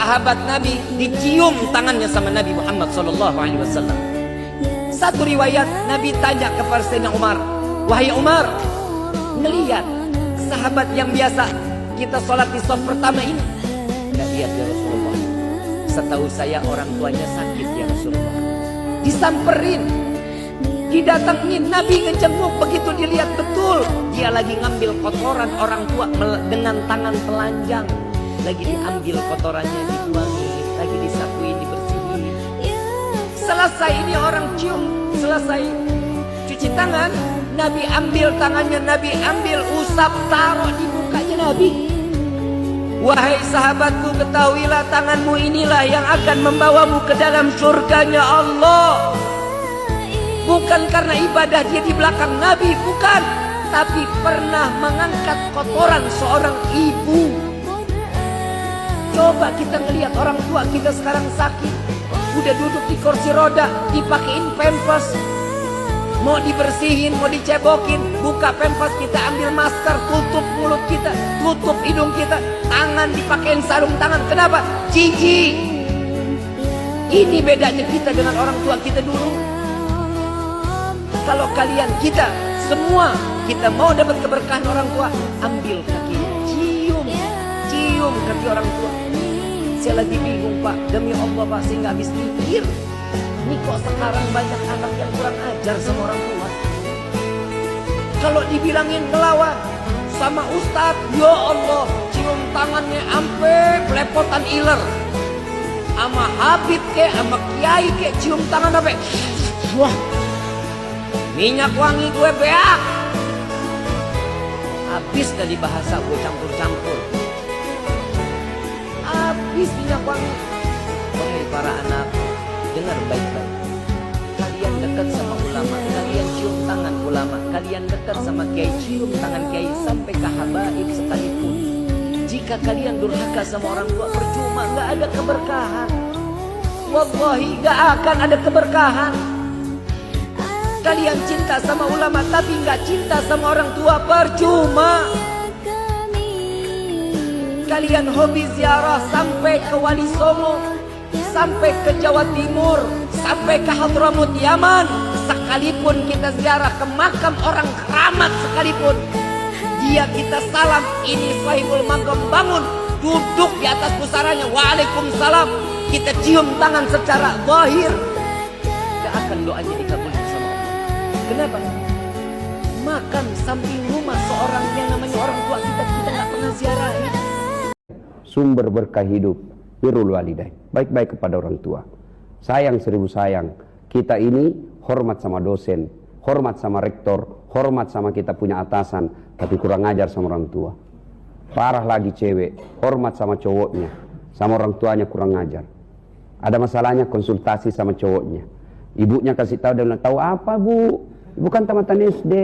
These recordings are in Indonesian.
sahabat Nabi dicium tangannya sama Nabi Muhammad SAW. Satu riwayat Nabi tanya kepada Sayyidina Umar, wahai Umar, ngelihat sahabat yang biasa kita sholat di shaf pertama ini? Nggak lihat ya Rasulullah. Setahu saya orang tuanya sakit ya Rasulullah. Disamperin, didatengin, Nabi ngejenguk. Begitu dilihat betul dia lagi ngambil kotoran orang tua dengan tangan telanjang. Lagi diambil kotorannya, dibuangi, lagi disapuin, dibersihin. Selesai ini orang cium, selesai cuci tangan, Nabi ambil tangannya, Nabi ambil, usap, taruh di mukanya Nabi. Wahai sahabatku, ketahuilah tanganmu inilah yang akan membawamu ke dalam surganya Allah. Bukan karena ibadah dia di belakang Nabi, bukan, tapi pernah mengangkat kotoran seorang ibu. Coba kita ngelihat orang tua kita sekarang sakit, udah duduk di kursi roda, dipakein pampers, mau dibersihin, mau dicebokin, buka pampers, kita ambil masker, tutup mulut kita, tutup hidung kita, tangan dipakein sarung tangan. Kenapa? Jijik. Ini bedanya kita dengan orang tua kita dulu. Kalau kalian, kita semua, kita mau dapat keberkahan orang tua, ambil kakinya, cium kaki orang tua. Saya lagi bingung Pak, demi Allah Pak, saya nggak habis pikir. Ini kok sekarang banyak anak yang kurang ajar sama orang tua. Kalau dibilangin ngelawan sama ustadz, ya Allah, cium tangannya ampe belepotan iler. Sama Habib ke, sama Kiai ke, cium tangan apa? Wah, minyak wangi gue beak. Habis dari bahasa gue campur-campur. Habis minyak wangi. Wahai para anak, dengar baik-baik. Kalian dekat sama ulama, kalian cium tangan ulama, kalian dekat sama kiai, cium tangan kiai, sampai ke habaib sekalipun. Jika kalian durhaka sama orang tua, percuma, nggak ada keberkahan. Wallahi nggak akan ada keberkahan. Kalian cinta sama ulama tapi nggak cinta sama orang tua, percuma. Kalian hobi ziarah sampai ke Wali Songo, sampai ke Jawa Timur, sampai ke Hadramut Yaman, sekalipun kita ziarah ke makam orang keramat sekalipun, dia kita salam, ini sahibul makam, bangun, duduk di atas pusaranya, waalaikumsalam, kita cium tangan secara zahir, gak akan doanya dikabulkan sama Allah. Kenapa? Makan samping rumah seorang yang namanya orang tua kita gak pernah ziarahin. Sumber berkah hidup, birrul walidain, baik-baik kepada orang tua. Sayang seribu sayang. Kita ini hormat sama dosen, hormat sama rektor, hormat sama kita punya atasan, tapi kurang ajar sama orang tua. Parah lagi cewek, hormat sama cowoknya, sama orang tuanya kurang ajar. Ada masalahnya konsultasi sama cowoknya. Ibunya kasih tahu, dia bilang, tahu apa Bu? Ibu kan tamatan SD.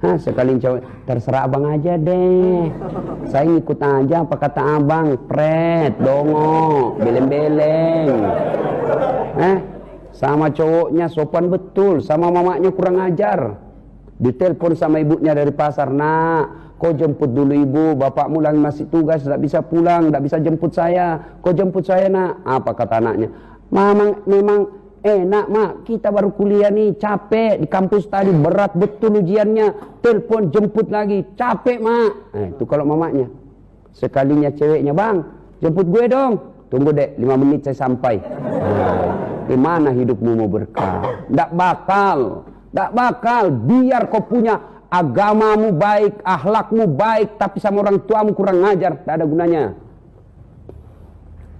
Hah, sekali cowok, terserah abang aja deh. Saya ngikut aja apa kata abang. Pret, dongo, beleng-beleng. Sama cowoknya sopan betul, sama mamanya kurang ajar. Ditelepon sama ibunya dari pasar, nak, kau jemput dulu ibu, bapakmu lagi masih tugas, tidak bisa pulang, tidak bisa jemput saya. Kau jemput saya nak. Apa kata anaknya? Memang enak mak, kita baru kuliah nih, capek di kampus tadi, berat betul ujiannya, telepon jemput lagi, capek mak. Itu kalau mamanya. Sekalinya ceweknya, bang jemput gue dong, tunggu deh 5 menit saya sampai. Gimana hidupmu mau berkah? Nggak bakal, biar kau punya agamamu baik, akhlakmu baik, tapi sama orang tuamu kurang ngajar, tak ada gunanya.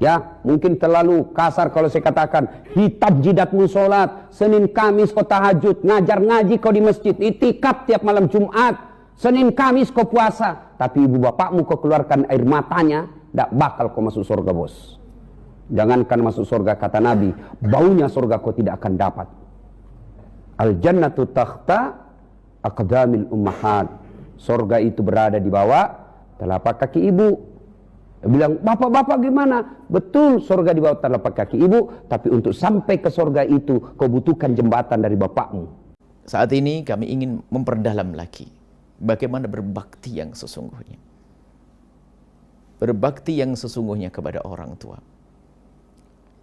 Ya, mungkin terlalu kasar kalau saya katakan, hitam jidatmu sholat, Senin Kamis kau tahajud, ngajar ngaji kau di masjid, itikaf tiap malam Jumat, Senin Kamis kau puasa, tapi ibu bapakmu kau keluarkan air matanya, tidak bakal kau masuk surga bos. Jangankan masuk surga, kata Nabi, baunya surga kau tidak akan dapat. Al-jannatu takhta aqdamil ummahat. Surga itu berada di bawah telapak kaki ibu. Dia bilang, bapak-bapak gimana? Betul, surga di bawah telapak kaki ibu, tapi untuk sampai ke surga itu kau butuhkan jembatan dari bapakmu. Saat ini kami ingin memperdalam lagi bagaimana berbakti yang sesungguhnya. Berbakti yang sesungguhnya kepada orang tua.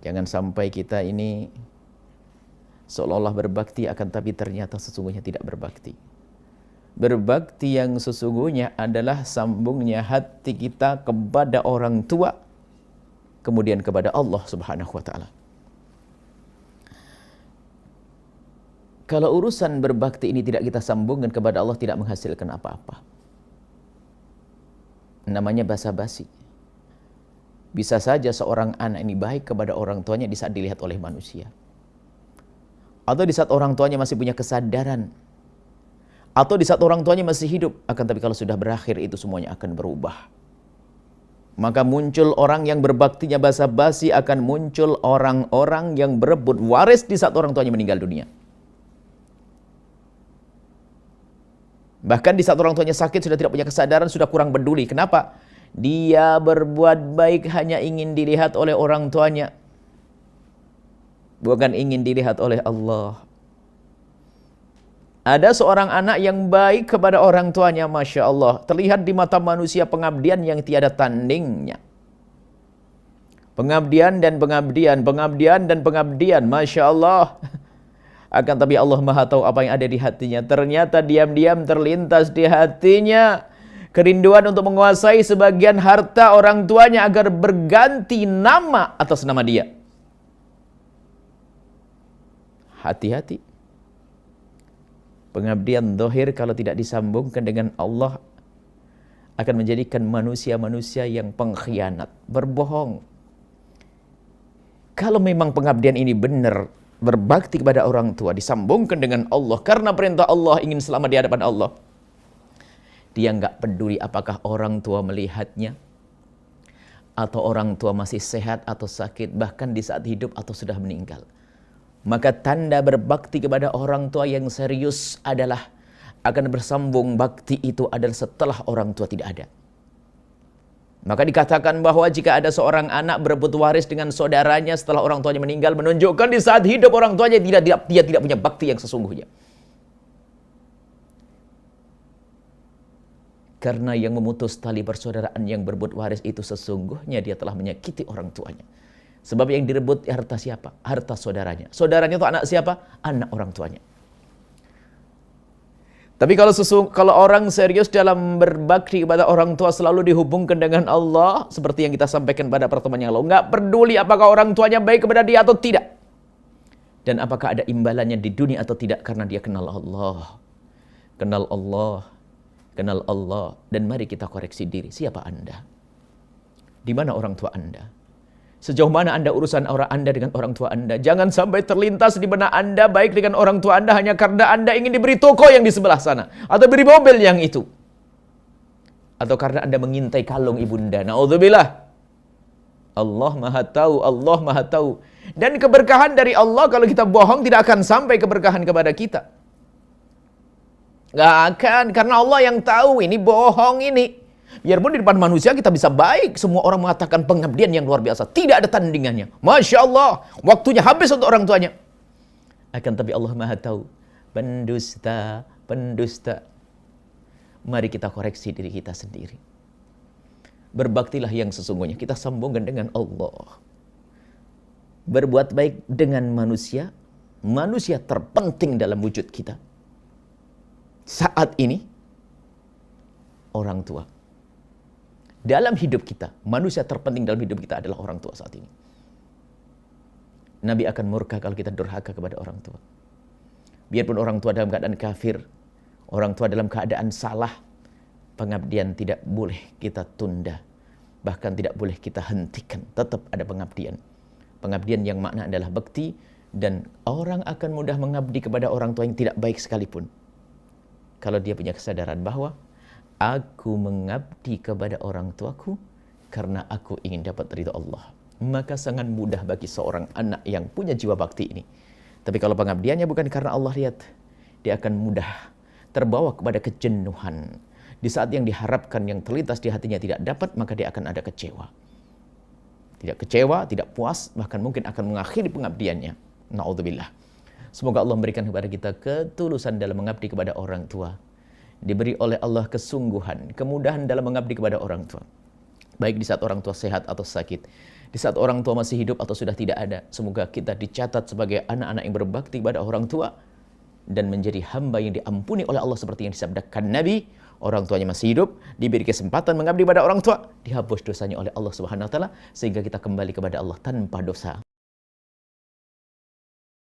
Jangan sampai kita ini seolah-olah berbakti akan tapi ternyata sesungguhnya tidak berbakti. Berbakti yang sesungguhnya adalah sambungnya hati kita kepada orang tua, kemudian kepada Allah Subhanahu wa taala. Kalau urusan berbakti ini tidak kita sambungkan kepada Allah, tidak menghasilkan apa-apa. Namanya basa-basi. Bisa saja seorang anak ini baik kepada orang tuanya di saat dilihat oleh manusia. Atau di saat orang tuanya masih punya kesadaran. Atau di saat orang tuanya masih hidup. Akan tapi kalau sudah berakhir itu semuanya akan berubah. Maka muncul orang yang berbaktinya basa-basi, akan muncul orang-orang yang berebut waris di saat orang tuanya meninggal dunia. Bahkan di saat orang tuanya sakit, sudah tidak punya kesadaran, sudah kurang peduli. Kenapa? Dia berbuat baik hanya ingin dilihat oleh orang tuanya. Bukan ingin dilihat oleh Allah. Ada seorang anak yang baik kepada orang tuanya, Masya Allah. Terlihat di mata manusia pengabdian yang tiada tandingnya. Pengabdian dan pengabdian, pengabdian dan pengabdian, Masya Allah. Akan tapi Allah Maha tahu apa yang ada di hatinya. Ternyata diam-diam terlintas di hatinya kerinduan untuk menguasai sebagian harta orang tuanya agar berganti nama atas nama dia. Hati-hati. Pengabdian zahir kalau tidak disambungkan dengan Allah akan menjadikan manusia-manusia yang pengkhianat, berbohong. Kalau memang pengabdian ini benar, berbakti kepada orang tua, disambungkan dengan Allah karena perintah Allah, ingin selamat di hadapan Allah, dia nggak peduli apakah orang tua melihatnya atau orang tua masih sehat atau sakit, bahkan di saat hidup atau sudah meninggal. Maka tanda berbakti kepada orang tua yang serius adalah akan bersambung bakti itu adalah setelah orang tua tidak ada. Maka dikatakan bahwa jika ada seorang anak berebut waris dengan saudaranya setelah orang tuanya meninggal, menunjukkan di saat hidup orang tuanya dia tidak punya bakti yang sesungguhnya. Karena yang memutus tali persaudaraan yang berebut waris itu sesungguhnya dia telah menyakiti orang tuanya. Sebab yang direbut harta siapa? Harta saudaranya. Saudaranya itu anak siapa? Anak orang tuanya. Tapi kalau orang serius dalam berbakti kepada orang tua selalu dihubungkan dengan Allah, seperti yang kita sampaikan pada pertemuan yang lalu, nggak peduli apakah orang tuanya baik kepada dia atau tidak, dan apakah ada imbalannya di dunia atau tidak, karena dia kenal Allah, kenal Allah, kenal Allah. Dan mari kita koreksi diri, siapa Anda? Di mana orang tua Anda? Sejauh mana Anda urusan Anda dengan orang tua Anda? Jangan sampai terlintas di benak Anda baik dengan orang tua Anda hanya karena Anda ingin diberi toko yang di sebelah sana, atau beri mobil yang itu, atau karena Anda mengintai kalung ibunda. Na'udzubillah. Allah Maha tahu, Allah Maha tahu. Dan keberkahan dari Allah kalau kita bohong tidak akan sampai keberkahan kepada kita. Gak akan, karena Allah yang tahu ini bohong ini. Biarpun di depan manusia kita bisa baik, semua orang mengatakan pengabdian yang luar biasa, tidak ada tandingannya. Masya Allah, waktunya habis untuk orang tuanya. Akan tapi Allah Maha tahu, pendusta, pendusta. Mari kita koreksi diri kita sendiri. Berbaktilah yang sesungguhnya, kita sambungkan dengan Allah. Berbuat baik dengan manusia, manusia terpenting dalam wujud kita. Saat ini, orang tua. Dalam hidup kita, manusia terpenting dalam hidup kita adalah orang tua saat ini. Nabi akan murka kalau kita durhaka kepada orang tua. Biarpun orang tua dalam keadaan kafir, orang tua dalam keadaan salah, pengabdian tidak boleh kita tunda. Bahkan tidak boleh kita hentikan, tetap ada pengabdian. Pengabdian yang makna adalah bakti, dan orang akan mudah mengabdi kepada orang tua yang tidak baik sekalipun. Kalau dia punya kesadaran bahwa aku mengabdi kepada orang tuaku karena aku ingin dapat ridha Allah. Maka sangat mudah bagi seorang anak yang punya jiwa bakti ini. Tapi kalau pengabdiannya bukan karena Allah, lihat, dia akan mudah terbawa kepada kejenuhan. Di saat yang diharapkan, yang terlintas di hatinya tidak dapat, maka dia akan ada kecewa. Tidak kecewa, tidak puas, bahkan mungkin akan mengakhiri pengabdiannya. Na'udzubillah. Semoga Allah memberikan kepada kita ketulusan dalam mengabdi kepada orang tua. Diberi oleh Allah kesungguhan, kemudahan dalam mengabdi kepada orang tua. Baik di saat orang tua sehat atau sakit, di saat orang tua masih hidup atau sudah tidak ada. Semoga kita dicatat sebagai anak-anak yang berbakti pada orang tua dan menjadi hamba yang diampuni oleh Allah seperti yang disabdakan Nabi. Orang tuanya masih hidup, diberi kesempatan mengabdi pada orang tua, dihapus dosanya oleh Allah Subhanahu wa taala sehingga kita kembali kepada Allah tanpa dosa.